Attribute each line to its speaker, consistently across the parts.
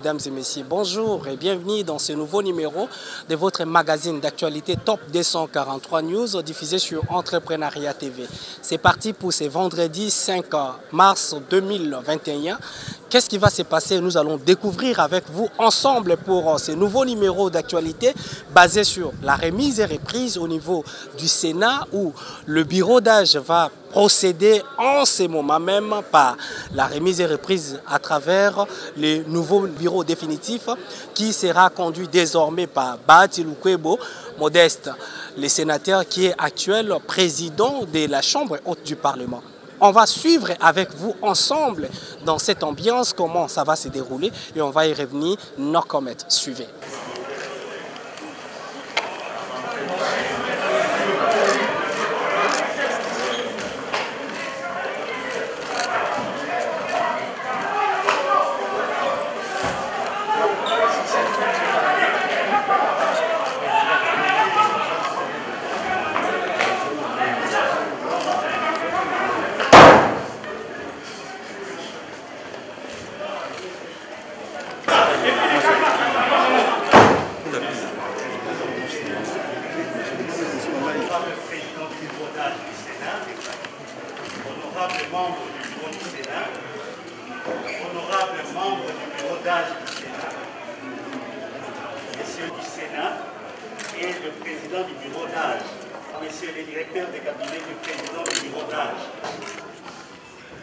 Speaker 1: Mesdames et messieurs, bonjour et bienvenue dans ce nouveau numéro de votre magazine d'actualité Top 243 News diffusé sur Entrepreneuriat TV. C'est parti pour ce vendredi 5 mars 2021. Qu'est-ce qui va se passer? Nous allons découvrir avec vous ensemble pour ce nouveau numéro d'actualité basé sur la remise et reprise au niveau du Sénat où le bureau d'âge va procéder en ce moment même par la remise et reprise à travers le nouveau bureau définitif qui sera conduit désormais par Bahati Lukwebo Modeste, le sénateur qui est actuel président de la Chambre haute du Parlement. On va suivre avec vous ensemble dans cette ambiance comment ça va se dérouler et on va y revenir. No comment. Suivez.
Speaker 2: Honorables membres du bureau du Sénat, honorables membres du bureau d'âge du Sénat, messieurs du Sénat et le président du bureau d'âge, messieurs les directeurs de cabinet du président du bureau d'âge.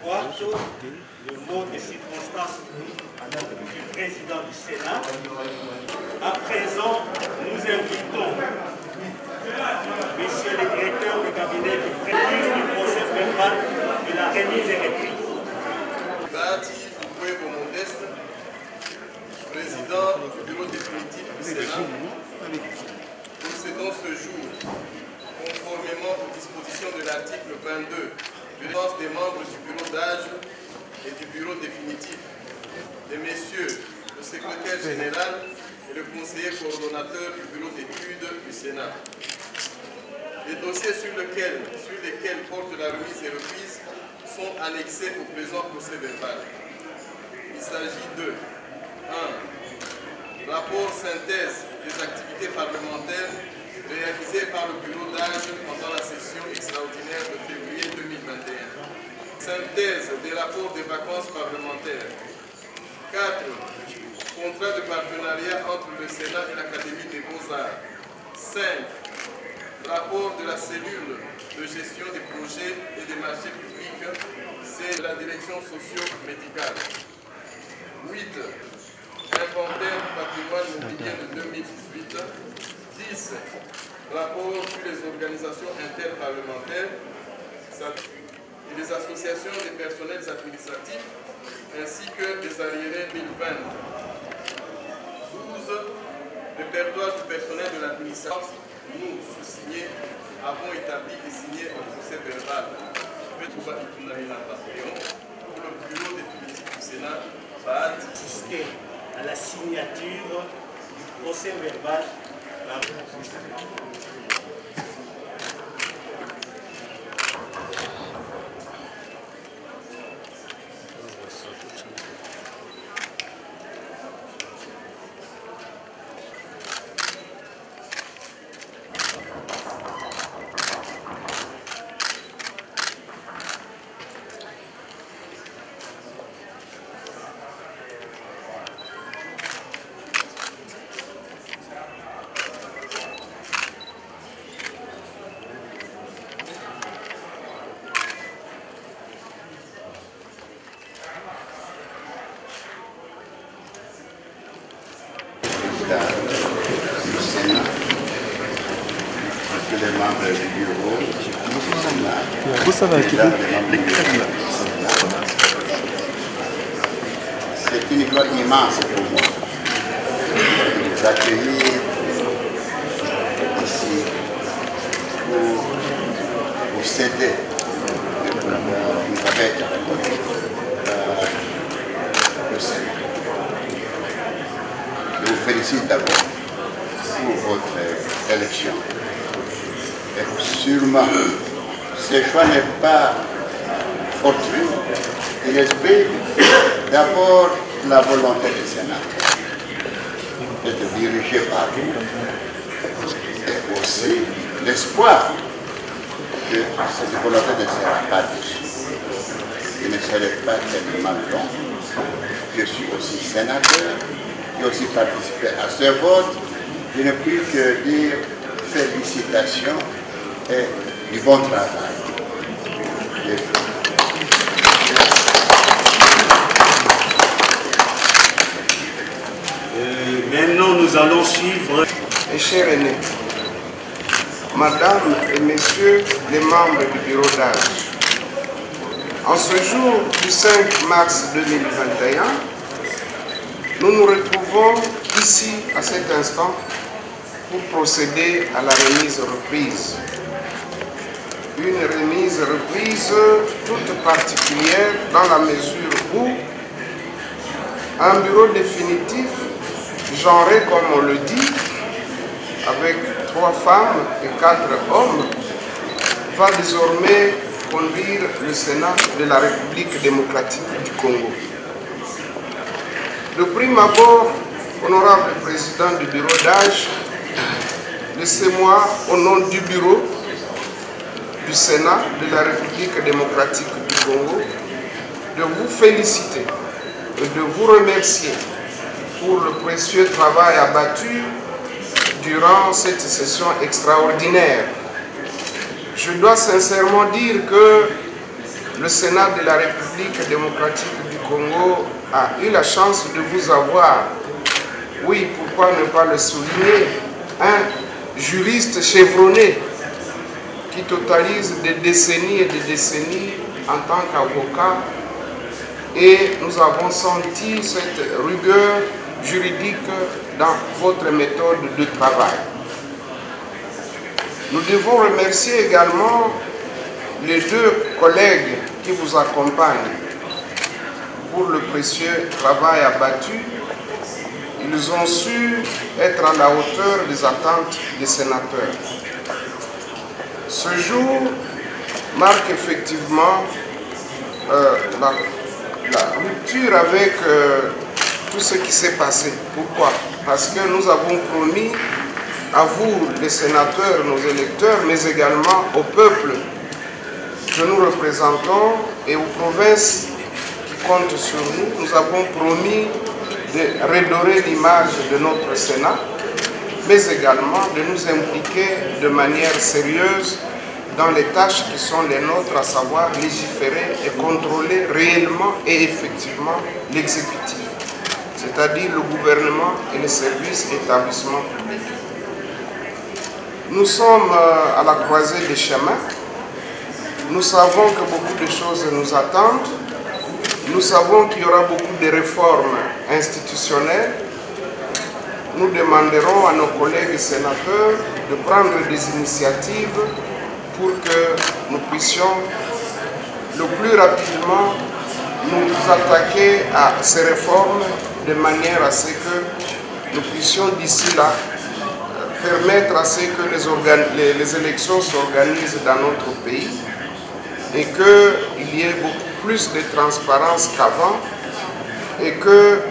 Speaker 2: Quarto, le mot de circonstance du président du Sénat. À présent, nous invitons messieurs les directeurs de cabinet du président du procès verbal de la remise et reprise.
Speaker 3: Bahati Lukwebo Modeste, président du bureau définitif du Sénat, procédons ce jour, conformément aux dispositions de l'article 22, de l'ordre des membres du bureau d'âge et du bureau définitif, de messieurs le secrétaire général et le conseiller coordonnateur du bureau d'études du Sénat. Les dossiers sur lesquels porte la remise et reprise sont annexés au présent procès verbal. Il s'agit de 1. Rapport synthèse des activités parlementaires réalisées par le bureau d'âge pendant la session extraordinaire de février 2021. Synthèse des rapports des vacances parlementaires. 4. Contrat de partenariat entre le Sénat et l'Académie des Beaux-Arts. 5. Rapport de la cellule de gestion des projets et des marchés publics, c'est la direction socio-médicale. 8. Inventaire du patrimoine immobilier de 2018. 10. Rapport sur les organisations interparlementaires et les associations des personnels administratifs, ainsi que des arriérés 2020. 12. Répertoire du personnel de l'administration. Nous, sous-signés, avons établi et signé un procès verbal. Pour le bureau définitif du Sénat va assister à la signature du procès verbal.
Speaker 4: Du Sénat, tous les membres du bureau du Sénat, c'est une gloire immense pour moi de vous accueillir ici pour vous céder le pouvoir qui nous avait été accordé par le Sénat. Je vous félicite d'abord pour votre élection. Et sûrement, ce choix n'est pas fortuit. Il explique d'abord la volonté du Sénat d'être dirigé par vous et aussi l'espoir que cette volonté ne sera pas déçue. Je ne serai pas tellement long. Je suis aussi sénateur, j'ai aussi participé à ce vote. Je ne puis que dire félicitations et du bon travail.
Speaker 2: Maintenant, nous allons suivre.
Speaker 5: Mes chers aînés, Madame et Messieurs les membres du bureau d'âge, en ce jour du 5 mars 2021, nous nous retrouvons ici à cet instant pour procéder à la remise reprise. Une remise reprise toute particulière dans la mesure où un bureau définitif, genré comme on le dit, avec 3 femmes et 4 hommes, va désormais conduire le Sénat de la République démocratique du Congo. De prime abord, honorable président du bureau d'âge, laissez-moi, au nom du bureau du Sénat de la République démocratique du Congo, de vous féliciter et de vous remercier pour le précieux travail abattu durant cette session extraordinaire. Je dois sincèrement dire que le Sénat de la République démocratique du Congo a eu la chance de vous avoir, oui, pourquoi ne pas le souligner, un juriste chevronné qui totalise des décennies et des décennies en tant qu'avocat, et nous avons senti cette rigueur juridique dans votre méthode de travail. Nous devons remercier également les 2 collègues qui vous accompagnent pour le précieux travail abattu. Ils ont su être à la hauteur des attentes des sénateurs. Ce jour marque effectivement la rupture avec tout ce qui s'est passé. Pourquoi? Parce que nous avons promis à vous, les sénateurs, nos électeurs, mais également au peuple que nous représentons et aux provinces qui comptent sur nous, nous avons promis de redorer l'image de notre Sénat, mais également de nous impliquer de manière sérieuse dans les tâches qui sont les nôtres, à savoir légiférer et contrôler réellement et effectivement l'exécutif, c'est-à-dire le gouvernement et les services et établissements publics. Nous sommes à la croisée des chemins. Nous savons que beaucoup de choses nous attendent. Nous savons qu'il y aura beaucoup de réformes institutionnelles. Nous demanderons à nos collègues sénateurs de prendre des initiatives pour que nous puissions le plus rapidement nous attaquer à ces réformes de manière à ce que nous puissions d'ici là permettre à ce que les élections s'organisent dans notre pays et qu'il y ait beaucoup plus de transparence qu'avant et que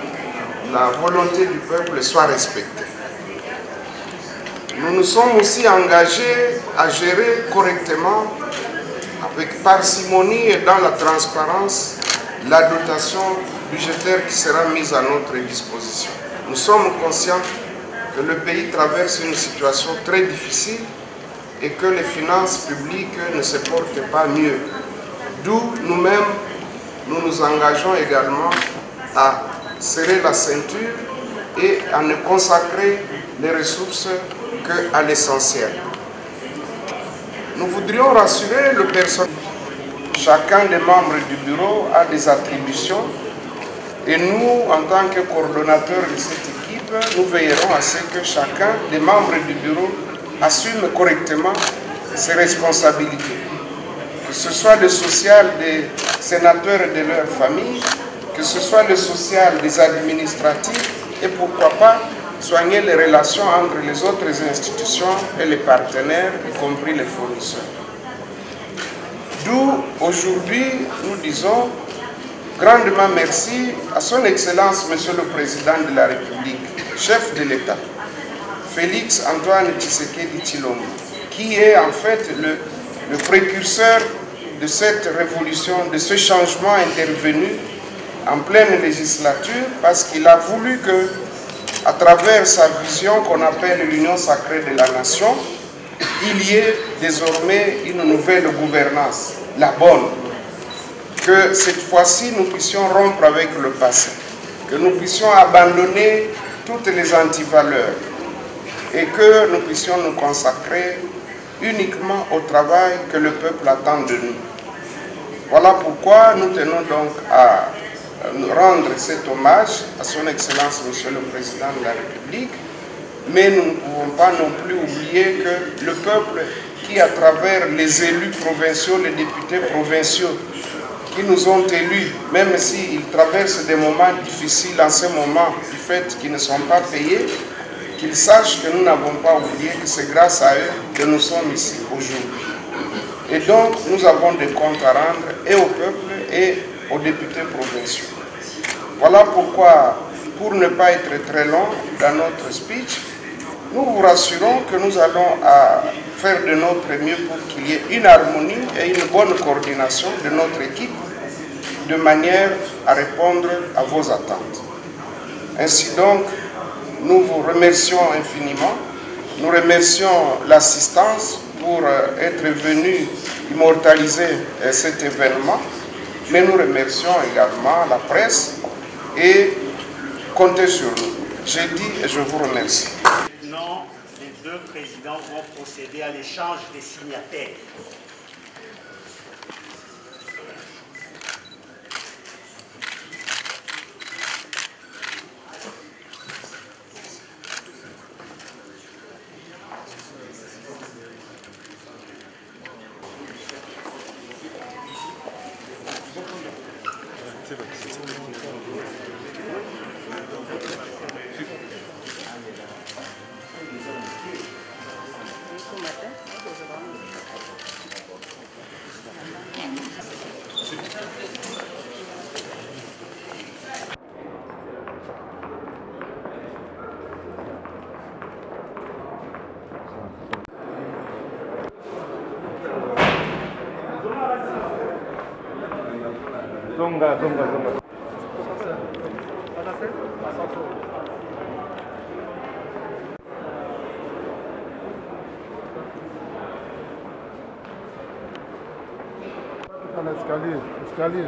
Speaker 5: la volonté du peuple soit respectée. Nous nous sommes aussi engagés à gérer correctement, avec parcimonie et dans la transparence, la dotation budgétaire qui sera mise à notre disposition. Nous sommes conscients que le pays traverse une situation très difficile et que les finances publiques ne se portent pas mieux. D'où nous-mêmes, nous nous engageons également à serrer la ceinture et à ne consacrer les ressources qu'à l'essentiel. Nous voudrions rassurer le personnel. Chacun des membres du bureau a des attributions et nous, en tant que coordonnateurs de cette équipe, nous veillerons à ce que chacun des membres du bureau assume correctement ses responsabilités. Que ce soit le social des sénateurs et de leurs familles, que ce soit le social des administratifs et pourquoi pas soigner les relations entre les autres institutions et les partenaires, y compris les fournisseurs. D'où aujourd'hui nous disons grandement merci à son Excellence, Monsieur le Président de la République, chef de l'État, Félix Antoine Tshisekedi Tshilombo, qui est en fait le précurseur de cette révolution, de ce changement intervenu en pleine législature, parce qu'il a voulu que, à travers sa vision qu'on appelle l'union sacrée de la nation, il y ait désormais une nouvelle gouvernance, la bonne. Que cette fois-ci, nous puissions rompre avec le passé, que nous puissions abandonner toutes les antivaleurs et que nous puissions nous consacrer uniquement au travail que le peuple attend de nous. Voilà pourquoi nous tenons donc à rendre cet hommage à son Excellence, Monsieur le Président de la République, mais nous ne pouvons pas non plus oublier que le peuple qui, à travers les élus provinciaux, les députés provinciaux, qui nous ont élus, même s'ils traversent des moments difficiles en ce moment du fait qu'ils ne sont pas payés, qu'ils sachent que nous n'avons pas oublié que c'est grâce à eux que nous sommes ici aujourd'hui. Et donc, nous avons des comptes à rendre et au peuple et aux députés provinciaux. Voilà pourquoi, pour ne pas être très long dans notre speech, nous vous rassurons que nous allons faire de notre mieux pour qu'il y ait une harmonie et une bonne coordination de notre équipe de manière à répondre à vos attentes. Ainsi donc, nous vous remercions infiniment. Nous remercions l'assistance pour être venu immortaliser cet événement, mais nous remercions également la presse et comptez sur nous. J'ai dit et je vous remercie.
Speaker 2: Maintenant, les deux présidents vont procéder à l'échange des signataires.
Speaker 6: Zonga. Escalier.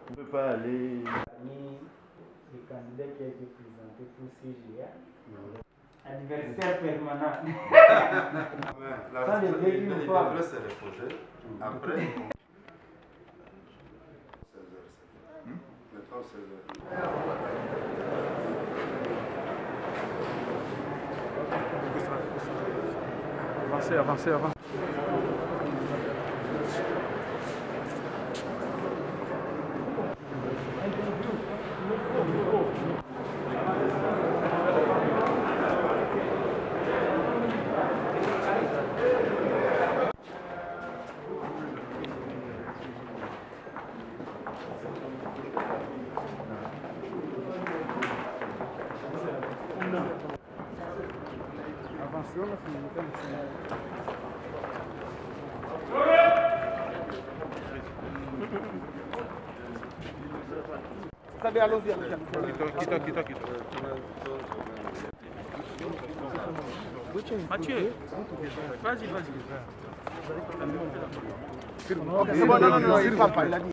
Speaker 6: On ne peut pas aller.
Speaker 7: Le candidat qui a été présenté pour CGA, adversaire permanent.
Speaker 3: Après, c'est le projet. Après, maintenant, c'est
Speaker 6: Avancez.
Speaker 8: Mathieu, vas-y.
Speaker 5: C'est bon, non, il ne parle pas, il a dit.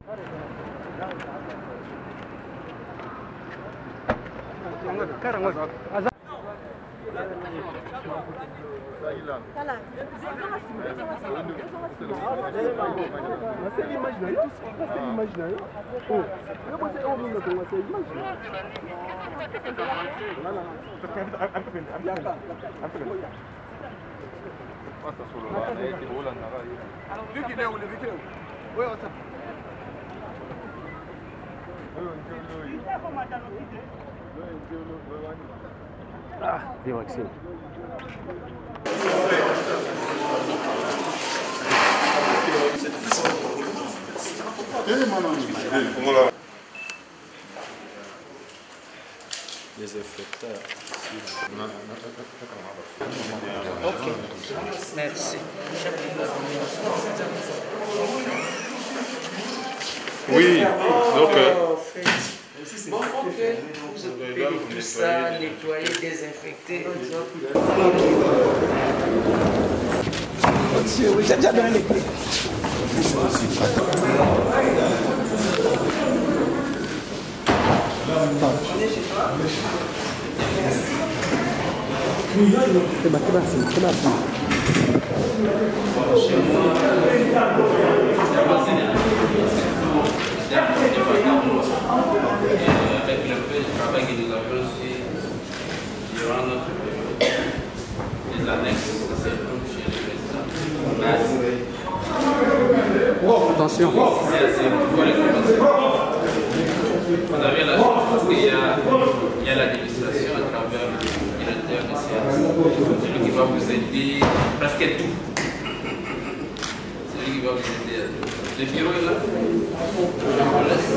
Speaker 8: Ah, des vaccins.
Speaker 6: Les effecteurs.
Speaker 1: Ok, merci.
Speaker 6: Oui, donc.
Speaker 9: Bon, ok, vous occupez de tout ça, nettoyer, désinfecter.
Speaker 1: Oui, j'ai déjà donné les clés.
Speaker 10: Avec le peu de travail que nous avons reçu durant notre période, les annexes se trouvent chez le président.
Speaker 1: Attention.
Speaker 10: C'est assez pour les commencer. Vous avez la chance parce qu'il y a la démonstration à travers le directeur de séance. Celui qui va vous aider presque tout. Celui qui va vous aider à tout. Le bureau est là. Je vous laisse.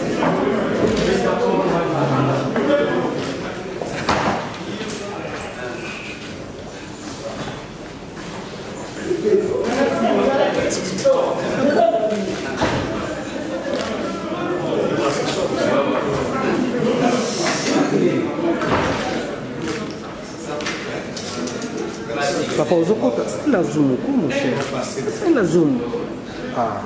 Speaker 1: Papa, uzokota sila zoom como cher. Sila zoom. Ah.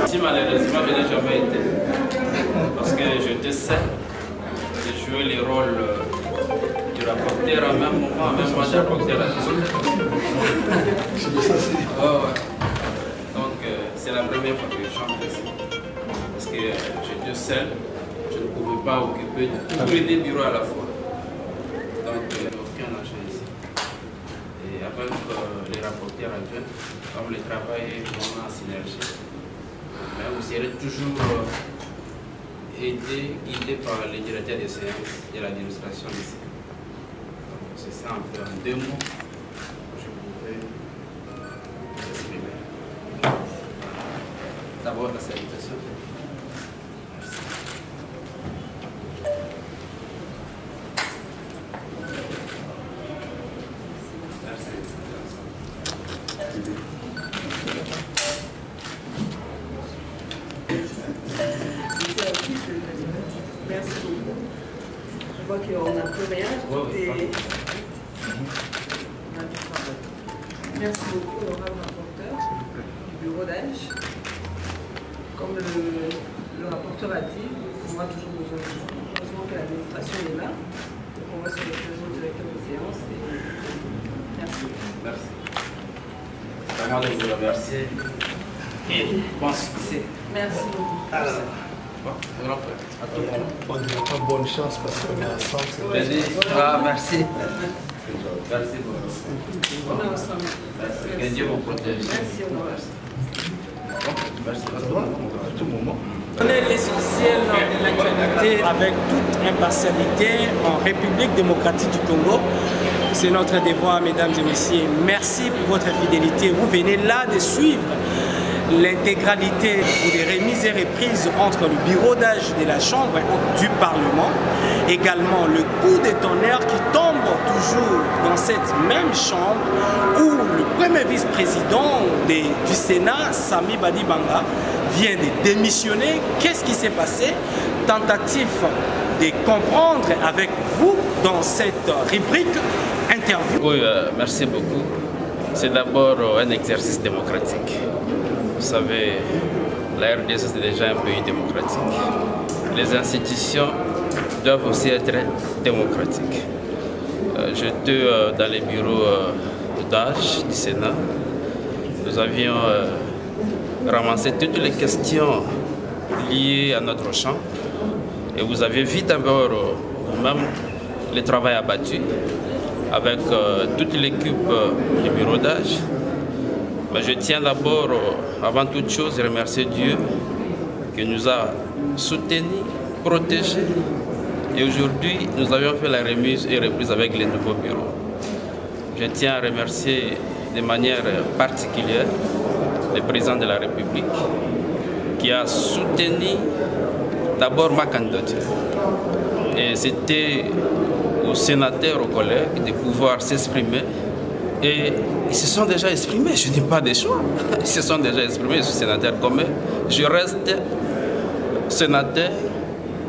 Speaker 10: Si malheureusement je n'ai jamais été, parce que j'étais seul, j'ai joué le rôle du rapporteur en même moment, même moi j'ai rapporté la musique. Donc c'est la première fois que je chante ici, parce que j'étais seul, je ne pouvais pas occuper tous les deux bureaux à la fois. Donc aucun argent ici. Et avec les rapporteurs adjoints, comme le travail est vraiment en synergie. Mais vous serez toujours aidé, guidé par les directeurs des séances et l'administration des séances. C'est ça un peu en 2 mots que je pouvais exprimer. D'abord la salutation. Merci.
Speaker 9: Merci beaucoup. Je vois qu'on n'a plus rien. Merci beaucoup, honorable rapporteur du bureau d'âge. Comme le rapporteur a dit, on aura toujours besoin de vous. Heureusement que l'administration est là. Donc on va se référer au directeur de séance. Merci.
Speaker 10: Merci. Vraiment de vous remercier et bon succès.
Speaker 9: Merci beaucoup.
Speaker 10: Alors,
Speaker 11: On a bonne chance parce qu'on est ensemble.
Speaker 10: Ah, merci. Merci beaucoup.
Speaker 9: On est ensemble.
Speaker 10: Que Dieu vous protège.
Speaker 9: Merci, on va.
Speaker 10: Merci à tout moment.
Speaker 1: On est l'essentiel de l'actualité avec toute impartialité en République démocratique du Congo. C'est notre devoir, mesdames et messieurs. Merci pour votre fidélité. Vous venez là de suivre l'intégralité des remises et reprises entre le bureau d'âge de la Chambre du Parlement, également le coup de tonnerre qui tombe toujours dans cette même chambre où le premier vice-président du Sénat, Sami Badibanga, vient de démissionner. Qu'est-ce qui s'est passé? Tentative de comprendre avec vous dans cette rubrique interview.
Speaker 10: Oui, merci beaucoup. C'est d'abord un exercice démocratique. Vous savez, la RDC c'est déjà un pays démocratique. Les institutions doivent aussi être démocratiques. J'étais dans les bureaux d'âge du Sénat. Nous avions ramassé toutes les questions liées à notre champ. Et vous avez vu d'abord vous-même le travail abattu avec toute l'équipe du bureau d'âge. Mais je tiens d'abord, avant toute chose, à remercier Dieu qui nous a soutenus, protégés. Et aujourd'hui, nous avions fait la remise et reprise avec les nouveaux bureaux. Je tiens à remercier de manière particulière le président de la République qui a soutenu d'abord ma candidature. Et c'était aux sénateurs, aux collègues de pouvoir s'exprimer. Et ils se sont déjà exprimés, je n'ai pas de choix. Ils se sont déjà exprimés, je suis sénateur comme eux. Je reste sénateur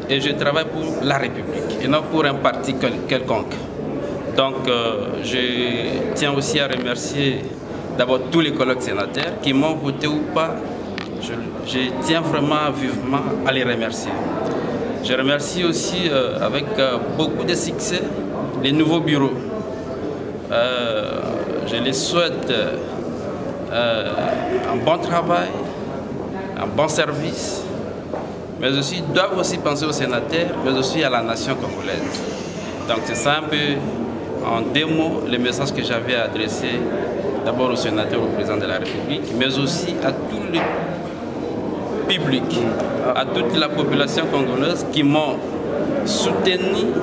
Speaker 10: et je travaille pour la République et non pour un parti quelconque. Donc je tiens aussi à remercier d'abord tous les collègues sénateurs qui m'ont voté ou pas. Je tiens vraiment vivement à les remercier. Je remercie aussi avec beaucoup de succès les nouveaux bureaux. Je les souhaite un bon travail, un bon service, mais aussi doivent aussi penser aux sénateurs, mais aussi à la nation congolaise. Donc c'est ça un peu en deux mots le message que j'avais adressé d'abord aux sénateurs, au président de la République, mais aussi à tout le public, à toute la population congolaise qui m'ont soutenu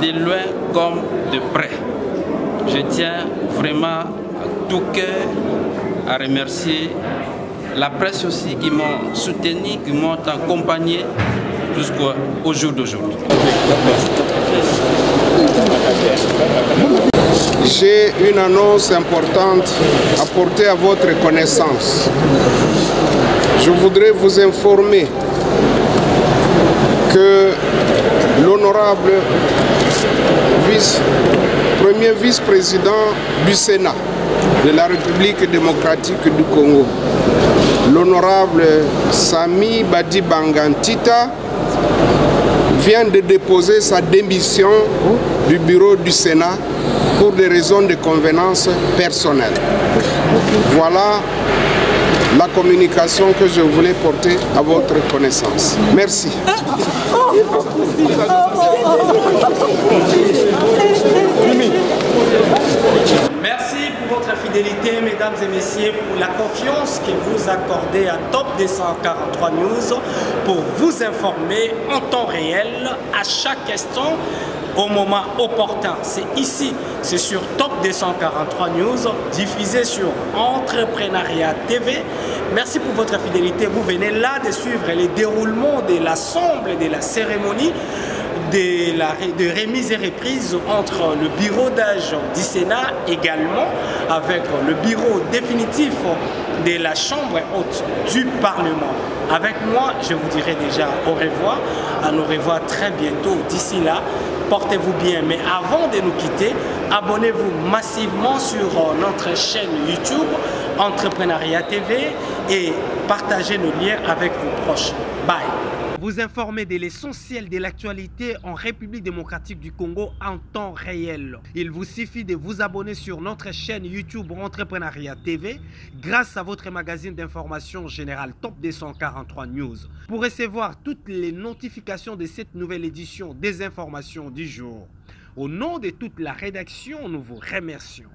Speaker 10: de loin comme de près. Je tiens vraiment à tout cœur à remercier la presse aussi qui m'ont soutenu, qui m'ont accompagné jusqu'au jour d'aujourd'hui.
Speaker 5: J'ai une annonce importante à porter à votre connaissance. Je voudrais vous informer que l'honorable premier vice-président du Sénat de la République démocratique du Congo, l'honorable Sami Badibanga Ntita, vient de déposer sa démission du bureau du Sénat pour des raisons de convenance personnelle. Voilà la communication que je voulais porter à votre connaissance. Merci.
Speaker 1: Merci pour votre fidélité, mesdames et messieurs, pour la confiance que vous accordez à Top 243 News pour vous informer en temps réel à chaque instant au moment opportun. C'est ici, c'est sur Top 243 News, diffusé sur Entrepreneuriat TV. Merci pour votre fidélité. Vous venez là de suivre les déroulements de l'assemblée, de la cérémonie, de remise et reprise entre le bureau d'âge du Sénat également avec le bureau définitif de la Chambre haute du Parlement. Avec moi, je vous dirai déjà au revoir, à nous revoir très bientôt. D'ici là, portez-vous bien. Mais avant de nous quitter, abonnez-vous massivement sur notre chaîne YouTube Entrepreneuriat TV et partagez nos liens avec vos proches. Bye. Vous informer de l'essentiel de l'actualité en République démocratique du Congo en temps réel. Il vous suffit de vous abonner sur notre chaîne YouTube Entrepreneuriat TV grâce à votre magazine d'information générale Top 243 News. Pour recevoir toutes les notifications de cette nouvelle édition des informations du jour. Au nom de toute la rédaction, nous vous remercions.